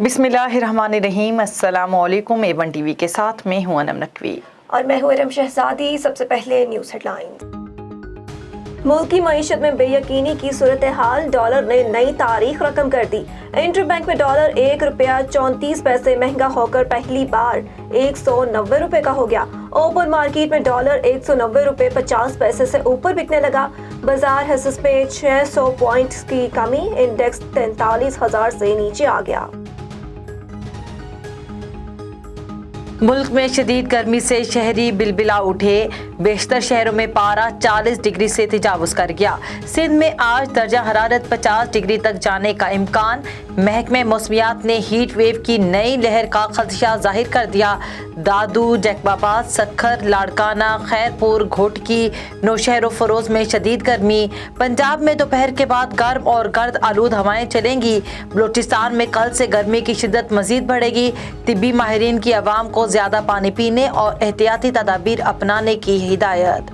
बिस्मिल्लाहिर्रहमानिर्रहीम। अस्सलाम वालेकुम। A1 टीवी के साथ मैं हूं अनम नकवी और मैं हूं इरम शहजादी। सबसे पहले न्यूज़ हेडलाइंस। मुल्क की मईशत में बेयकीनी की सूरत हाल, डॉलर ने नई तारीख रकम कर दी। इंटरबैंक में डॉलर ₹1.34 महंगा होकर पहली बार ₹190 का हो गया। ओपन मार्केट में डॉलर ₹190.50 से ऊपर बिकने लगा। बाजार हिस्स में 600 पॉइंट्स की कमी, इंडेक्स 43,000 से नीचे आ गया। मुल्क में शदीद गर्मी से शहरी बिलबिला उठे। बेशतर शहरों में पारा 40 डिग्री से तजावुज़ कर गया। सिंध में आज दर्जा हरारत 50 डिग्री तक जाने का इम्कान। महकमे मौसमियात ने हीट वेव की नई लहर का खदशा जाहिर कर दिया। दादू, जैकबाबाद, सखर, लाड़काना, खैरपुर, घोटकी, नौशहर और फरोज में शदीद गर्मी। पंजाब में दोपहर के बाद गर्म और गर्द आलूद हवाएं चलेंगी। बलूचिस्तान में कल से गर्मी की शिद्दत मजीद बढ़ेगी। तिब्बी माहिरीन की आवाम को ज्यादा पानी पीने और एहतियाती तदाबीर अपनाने की हिदायत।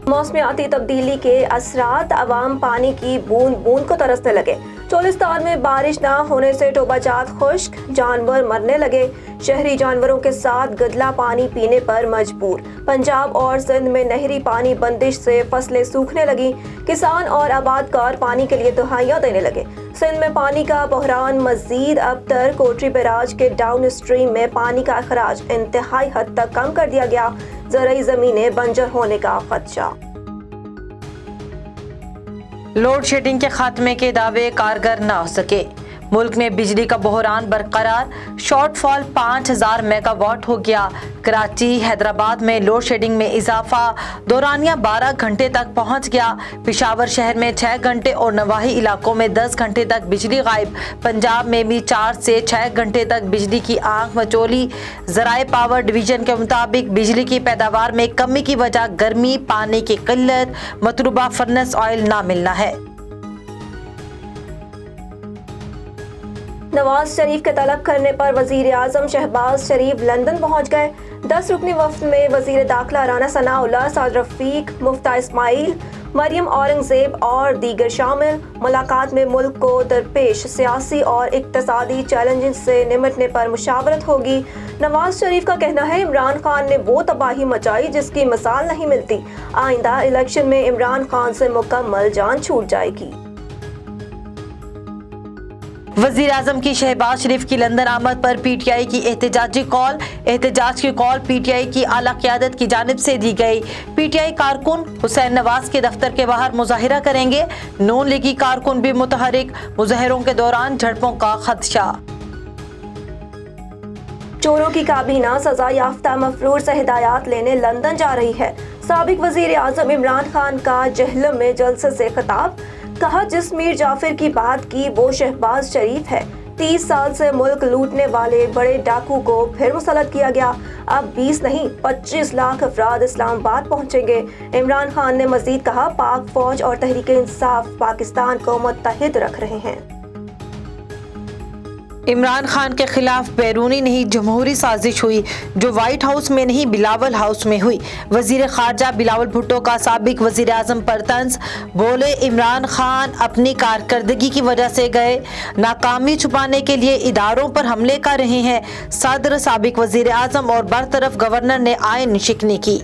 मौसमियाती तब्दीली के असरात, अवाम पानी की बूंद बूंद को तरसने लगे। चोलिस्तान में बारिश ना होने से टोबाजात खुश्क, जानवर मरने लगे। शहरी जानवरों के साथ गदला पानी पीने पर मजबूर। पंजाब और सिंध में नहरी पानी बंदिश से फसलें सूखने लगी। किसान और आबादकार पानी के लिए दुहाइयां देने लगे। सिंध में पानी का बहरान मजीद अबतर। कोटरी बैराज के डाउन स्ट्रीम में पानी का अखराज इंतहाई हद तक कम कर दिया गया। ज़राई ज़मीनें बंजर होने का खदशा। लोड शेडिंग के खात्मे के दावे कारगर न हो सके। मुल्क में बिजली का बहरान बरकरार। शॉर्टफॉल 5000 मेगावाट हो गया। कराची, हैदराबाद में लोड शेडिंग में इजाफा। दौरानिया 12 घंटे तक पहुंच गया। पेशावर शहर में 6 घंटे और नवाही इलाकों में 10 घंटे तक बिजली गायब। पंजाब में भी 4 से 6 घंटे तक बिजली की आंख मचोली। ज़राए पावर डिवीजन के मुताबिक बिजली की पैदावार में कमी की वजह गर्मी, पानी की किल्लत, मतलूबा फर्नेस ऑयल ना मिलना है। नवाज शरीफ के तलब करने पर वजीर आजम शहबाज शरीफ लंदन पहुंच गए। 10 रुकनी वफ्द में वजीर दाखिला राना सनाउल्लाह, साद रफीक, मुफ्ता इस्माइल, मरियम औरंगजेब और दीगर शामिल। मुलाकात में मुल्क को दरपेश सियासी और इक्तसादी चैलेंजेस से निपटने पर मुशावरत होगी। नवाज शरीफ का कहना है, इमरान खान ने वो तबाही मचाई जिसकी मिसाल नहीं मिलती। आइंदा इलेक्शन में इमरान खान से मुकम्मल जान छूट जाएगी। वज़ीर आज़म की शहबाज शरीफ की लंदन आमद पर पीटीआई की एहतजाजी कॉल। एहतजाज की कॉल पीटीआई की आला क़यादत की जानिब से दी गई। पीटीआई कारकुन हुसैन नवाज के दफ्तर के बाहर मुजाहिरा करेंगे। नून लीगी कारकुन भी मुतहरिक। मुजाहिरों के दौरान झड़पों का खदशा। चोरों की काबीना सजा याफ्ता मफरूर से हिदायत लेने लंदन जा रही है। साबिक वजीर आजम इमरान खान का जहलम में जलसे से खिताब। कहा, जिस मीर जाफर की बात की वो शहबाज शरीफ है। 30 साल से मुल्क लूटने वाले बड़े डाकू को फिर मुसल्लत किया गया। अब 20 नहीं 25 लाख अफराद इस्लामाबाद पहुंचेंगे। इमरान खान ने मजीद कहा, पाक फौज और तहरीक इंसाफ पाकिस्तान को मुत्तहिद रख रहे हैं। इमरान खान के खिलाफ बैरूनी नहीं जमहूरी साजिश हुई, जो व्हाइट हाउस में नहीं बिलावल हाउस में हुई। वजीर खारजा बिलावल भुट्टो का साबिक वजीर आजम पर तंज। बोले, इमरान खान अपनी कारकर्दगी की वजह से गए। नाकामी छुपाने के लिए इदारों पर हमले कर रहे हैं। सदर, साबिक वजीर आजम और बरतरफ गवर्नर ने आयन शिकनी की।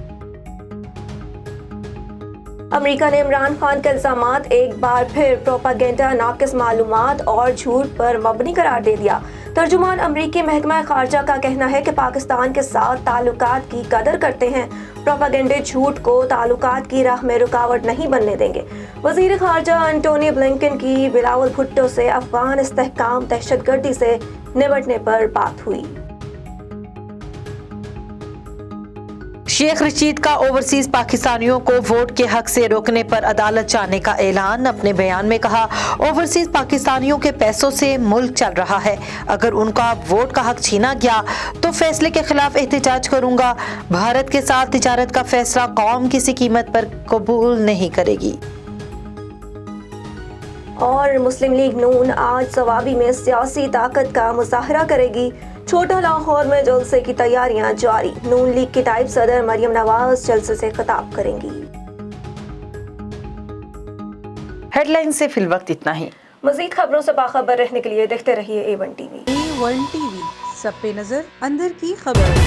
अमेरिका ने इमरान खान के इल्जामात एक बार फिर प्रोपागेंडा, नाकिस मालूमात और झूठ पर मबनी करार दे दिया। तर्जुमान अमरीकी महकमा खारजा का कहना है कि पाकिस्तान के साथ ताल्लुकात की कदर करते हैं। प्रोपागेंडे झूठ को ताल्लुकात की राह में रुकावट नहीं बनने देंगे। वजीर खारजा एंटोनी ब्लिंकन की बिलावल भुट्टो से अफगान इस्तेहकाम दहशतगर्दी से निपटने पर बात हुई। शेख रशीद का ओवरसीज पाकिस्तानियों को वोट के हक से रोकने पर अदालत जाने का ऐलान। अपने बयान में कहा, ओवरसीज पाकिस्तानियों के पैसों से मुल्क चल रहा है। अगर उनका वोट का हक छीना गया तो फैसले के खिलाफ एहतजाज करूंगा। भारत के साथ तिजारत का फैसला कौम किसी कीमत पर कबूल नहीं करेगी। और मुस्लिम लीग नून आज सवाबी में सियासी ताकत का मुजाहरा करेगी। छोटा लाहौर में जलसे की तैयारियां जारी। नून लीग की टाइप सदर मरियम नवाज जलसे से खिताब करेंगी। हेडलाइन से फिलवक्त इतना ही। مزید خبروں سے باخبر رہنے کے لیے دیکھتے رہیے A1 TV۔ A1 TV، سب پہ نظر، اندر کی خبر۔